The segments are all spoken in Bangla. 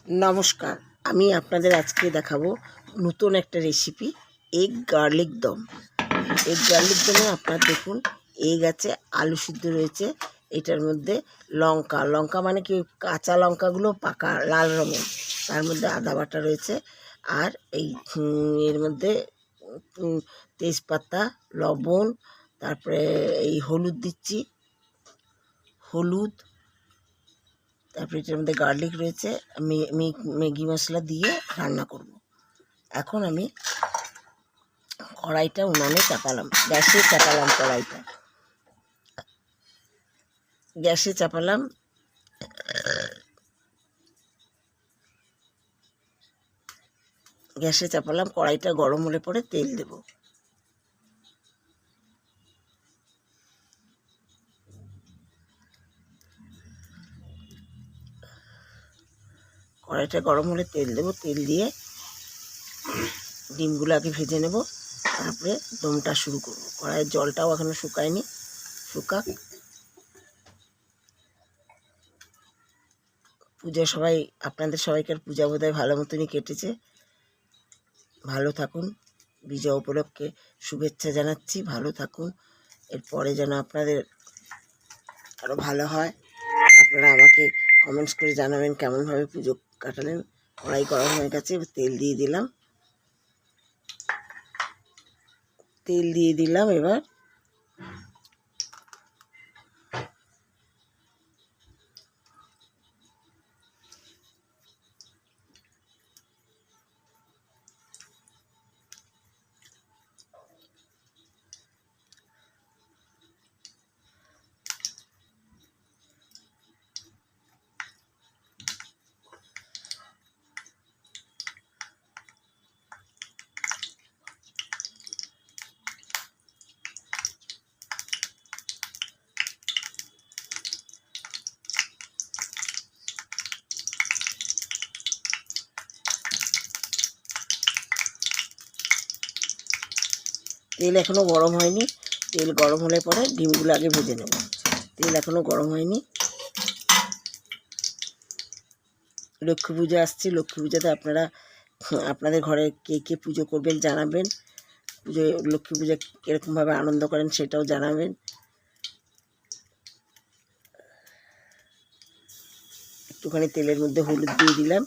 নমস্কার, আমি আপনাদের আজকে দেখাবো নতুন একটা রেসিপি, এগ গার্লিক দম। এগ গার্লিক দমে আপনার দেখুন, এগ আছে, আলু সিদ্ধ রয়েছে, এটার মধ্যে লঙ্কা মানে কি কাঁচা লঙ্কাগুলো পাকা লাল রঙের, তার মধ্যে আদা বাটা রয়েছে, আর এই এর মধ্যে তেজপাতা, লবণ, তারপরে এই হলুদ দিচ্ছি, তারপরে এটার মধ্যে গার্লিক রয়েছে, ম্যাগি মশলা দিয়ে রান্না করব। এখন আমি কড়াইটা উনানে চাপালাম, গ্যাসে চাপালাম, গ্যাসে চাপালাম। কড়াইটা গরম হলে পরে তেল দেব। কড়াইটা গরম হলে তেল দেব। তেল দিয়ে ডিমগুলো আগে ভেজে নেব, তারপরে দমটা শুরু করব। কড়াইয়ের জলটাও এখনো শুকায়নি, শুকাক। পূজা আপনাদের সবাইকার পূজা বোধহয় ভালো মতনই কেটেছে। ভালো থাকুন, বিজয়া উপলক্ষে শুভেচ্ছা জানাচ্ছি। ভালো থাকুন, এরপরে যেন আপনাদের আরও ভালো হয়। আপনারা আমাকে কমেন্টস করে জানাবেন কেমনভাবে পুজো কাটালেন। কড়াই গরম হয়ে গেছে, তেল দিয়ে দিলাম। এবার তেল এখনও গরম হয়নি। তেল গরম হলে পরে ডিমগুলো আগে ভেজে নেব। তেল এখনও গরম হয়নি। লক্ষ্মী পুজো আসছে, লক্ষ্মী পুজোতে আপনাদের ঘরে কে কে পুজো করবেন জানাবেন। লক্ষ্মী পুজো কীরকমভাবে আনন্দ করেন সেটাও জানাবেন। একটুখানি তেলের মধ্যে হলুদ দিয়ে দিলাম।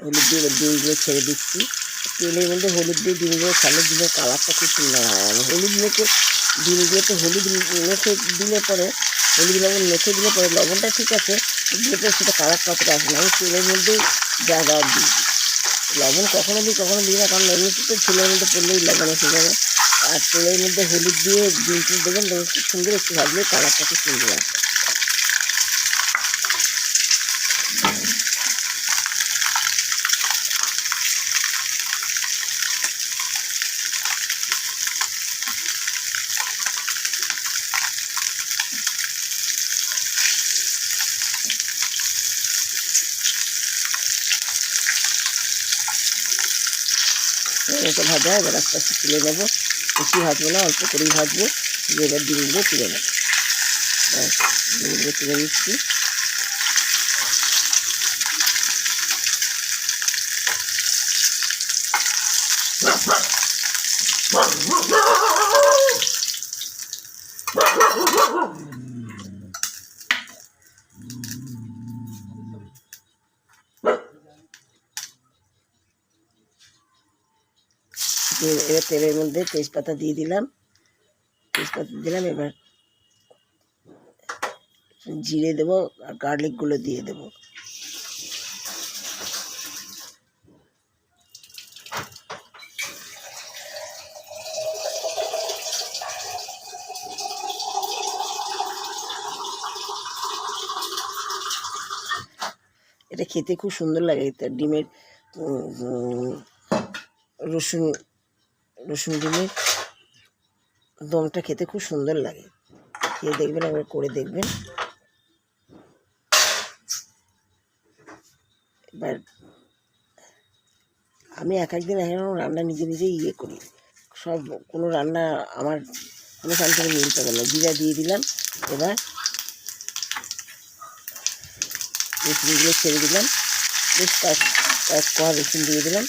হলুদ দিয়ে ডিমগুলো ছেড়ে দিচ্ছি। তেলের মধ্যে হলুদ দিয়ে ডিমগুলো ছাড়লে ডিমের কালারটা খুব সুন্দর হয়। ডিমগুলোতে হলুদ মেখে দিলে পরে, হলুদ লবণ মেখে দিলে পরে লবণটা ঠিক আছে, কিন্তু সেটা কালারটা অতটা আসে না। আমি তেলের মধ্যেই যা দিই, লবণ কখনো দিই না, কারণ এমনিতে তো তেলের মধ্যে পড়লেই লবণ এসে যাবে। আর তেলের মধ্যে হলুদ দিয়ে ডিমটি দেবেন, খুব সুন্দর একটু ভাজলে কালারটা খুব সুন্দর আসে। এটা ভাজা, এবার আস্তে আস্তে তুলে নেবো। বেশি ভাজবো না, অল্প করেই ভাজবো। এবার ডিমগুলো তুলে নেবো। ডিমগুলো তুলে নিচ্ছি। এবার তেলের মধ্যে তেজপাতা দিয়ে দিলাম। এবার জিরে দেবো আর গার্লিকগুলো দিয়ে দেবো। এটা খেতে খুব সুন্দর লাগে। ডিমের রসুন ডিমের দমটা খেতে খুব সুন্দর লাগে। খেয়ে দেখবেন, একবার করে দেখবেন। এবার আমি এক একদিন রান্না নিজেই করি। কোনো রান্না আমার কোনো কাল থেকে মিলতে পারে না। জিরা দিয়ে দিলাম। এবার রসুনগুলো ছেড়ে দিলাম। বেশ কয়েক কোয়া রসুন দিয়ে দিলাম,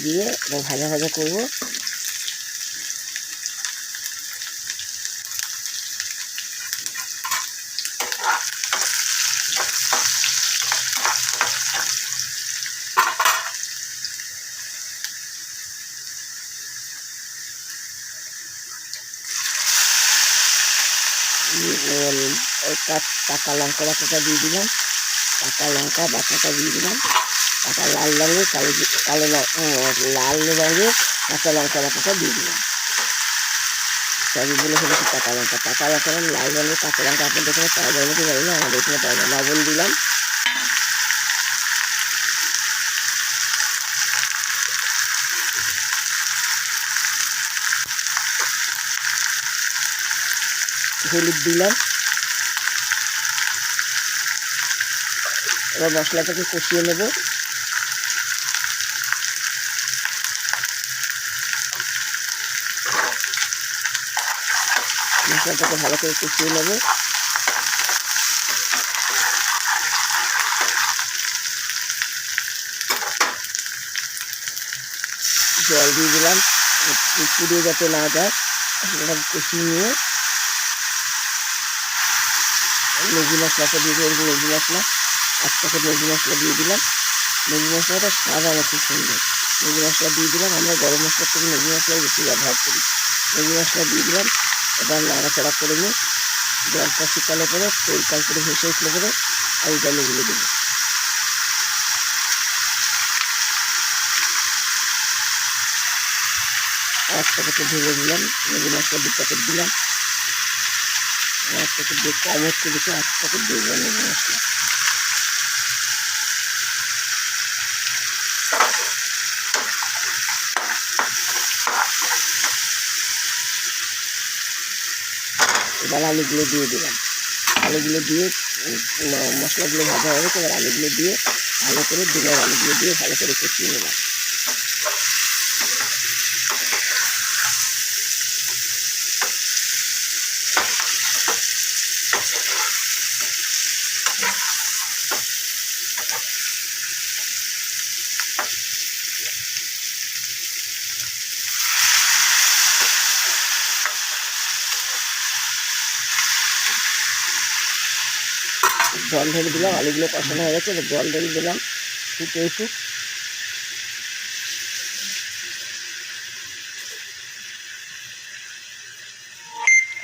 দিয়ে এবার ভাজা ভাজা করবো। পাকা লঙ্কা বাটাটা দিয়ে দিলাম, পাকা লঙ্কা বাটাটা দিয়ে দিলাম, পাকা লাল রঙের লাল রঙের কাঁচা লঙ্কা বাটাটা দিয়ে দিলাম। সবই বলে ফেলেছি পাকা লঙ্কা লাল রঙের কাঁচা লঙ্কা আপনাদের এখানে পাওয়া যায় নাকি জানি না, আমাদের এখানে পাওয়া যায়। লবণ দিলাম, হলুদ দিলাম। এবার মশলাটাকে কষিয়ে নেব। মশলাটাকে ভালো করে কষিয়ে নেব। জল দিয়ে দিলাম, পুড়িয়ে যাতে না যায় সেটাকে কষিয়ে নিয়ে ম্যাগি মশলাটা দিয়ে দিলাম। ম্যাগি মশলা 1 প্যাকেট ম্যাগি মশলা দিয়ে দিলাম। ম্যাগি মশলাটা স্বাদ আমার খুব সুন্দর। ম্যাগি মশলা দিয়ে দিলাম, আমরা গরম মশলার থেকে ম্যাগি মশলাই বেশি ব্যবহার করি। ম্যাগি মশলা দিয়ে দিলাম। এবার নাড়াচাড়া করে নিই। জলটা শুকালে পরে তেলটাল করে ভেসে উঠলে পরে আলু ডালুগুলো দেবো। 1 প্যাকেটে ঢেলে দিলাম। ম্যাগি মশলা 2 প্যাকেট দিলাম। 1 প্যাকেট দিয়ে কম হচ্ছে দেখে 1 প্যাকেট দিয়ে দিলাম ম্যাগি মশলা। এবার আলুগুলো দিয়ে দিলাম। আলুগুলো দিয়ে মশলাগুলো ভাজা হয়ে গেছে। এবার আলুগুলো দিয়ে ভালো করে ডিমের আলুগুলো দিয়ে ভালো করে কষিয়ে নিলাম। জল ঢেলে দিলাম। আলুগুলো কষানো হয়ে গেছে, এবার জল ঢেলে দিলাম, ফুটে উঠুক।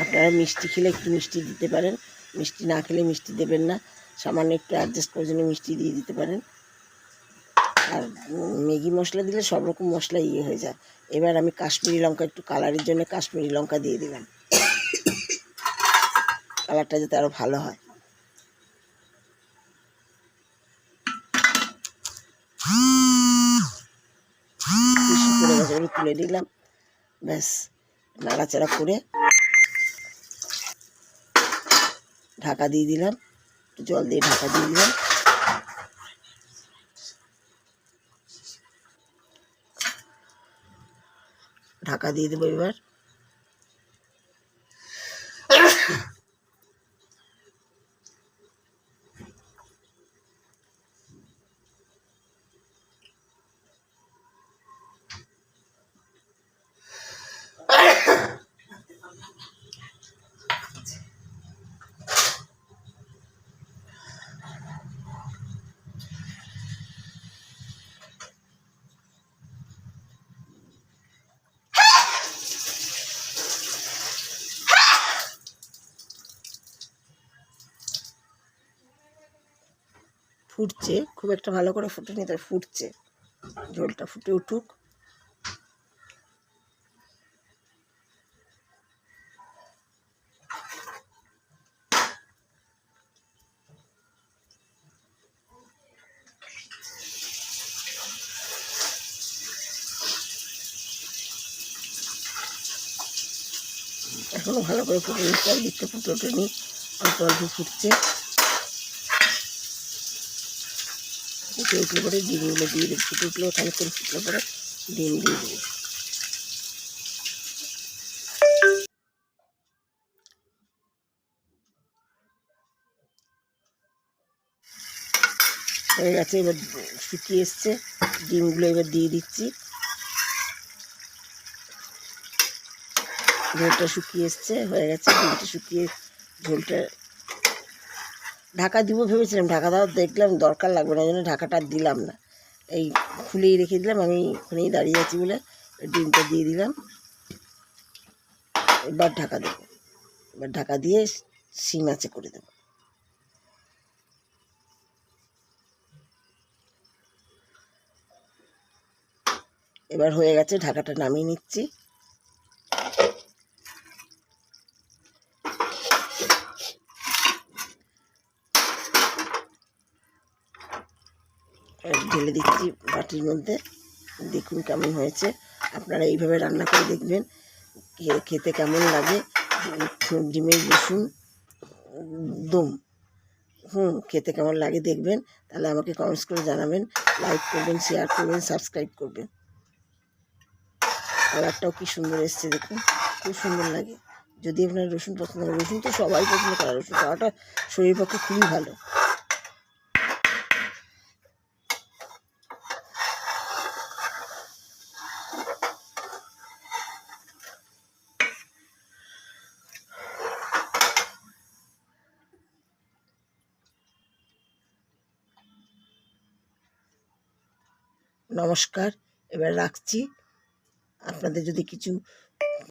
আপনারা মিষ্টি খেলে একটু মিষ্টি দিতে পারেন, মিষ্টি না খেলে মিষ্টি দেবেন না, সামান্য একটু অ্যাডজাস্ট করে জন্য মিষ্টি দিয়ে দিতে পারেন। আর ম্যাগি মশলা দিলে সব রকম মশলা হয়ে যায়। এবার আমি কাশ্মীরি লঙ্কা, একটু কালারের জন্য কাশ্মীরি লঙ্কা দিয়ে দিলাম, কালারটা যাতে আরও ভালো হয়। করে গেছে, এগুলো তুলে দিলাম। ব্যাস, নাড়াচাড়া করে ঢাকা দিয়ে দিলাম, জল দিয়ে ঢাকা দিয়ে দিলাম। ঢাকা দিয়ে দেবো। এবার ফুটছে, খুব একটা ভালো করে ফুটেনি, তাই ফুটছে। ঝোলটা ফুটে উঠুক। এখনো ভালো করে ফুটে চারদিকটা ফুটে ওঠেনি, অল্প অল্প ফুটছে। ফুটে উঠলে পরে ডিমগুলো দিয়ে দেবো। ফুটে উঠলে ওখানে করে ফুটলে পরে ডিম দিয়ে দেবো। হয়ে গেছে। এবার শুকিয়ে এসছে, ডিমগুলো এবার দিয়ে দিচ্ছি। ঝোলটা শুকিয়ে এসছে, হয়ে গেছে। ডিমটা শুকিয়ে ঝোলটা ঢাকা দিব ভেবেছিলাম, ঢাকা দেওয়া দেখলাম দরকার লাগবে না, ওই জন্য ঢাকাটা আর দিলাম না। এই খুলেই রেখে দিলাম, আমি ওখানেই দাঁড়িয়ে আছি বলে ডিমটা দিয়ে দিলাম। এবার ঢাকা দেবো, এবার ঢাকা দিয়ে সিম আঁচে করে দেবো। এবার হয়ে গেছে, ঢাকাটা নামিয়ে নিচ্ছি। ঢেলে দিচ্ছি বাটির মধ্যে। দেখুন কেমন হয়েছে, আপনারা এইভাবে রান্না করে দেখবেন খেতে কেমন লাগে। ডিমের রসুন দম খেতে কেমন লাগে দেখবেন, তাহলে আমাকে কমেন্টস করে জানাবেন। লাইক করবেন, শেয়ার করবেন, সাবস্ক্রাইব করবেন। কালারটাও কি সুন্দর এসছে দেখুন, খুব সুন্দর লাগে। যদি আপনার রসুন পছন্দ করে, রসুন তো সবাই পছন্দ করে, রসুন খাওয়াটা শরীরের পক্ষে খুবই ভালো। নমস্কার, এবার রাখছি। আপনাদের যদি কিছু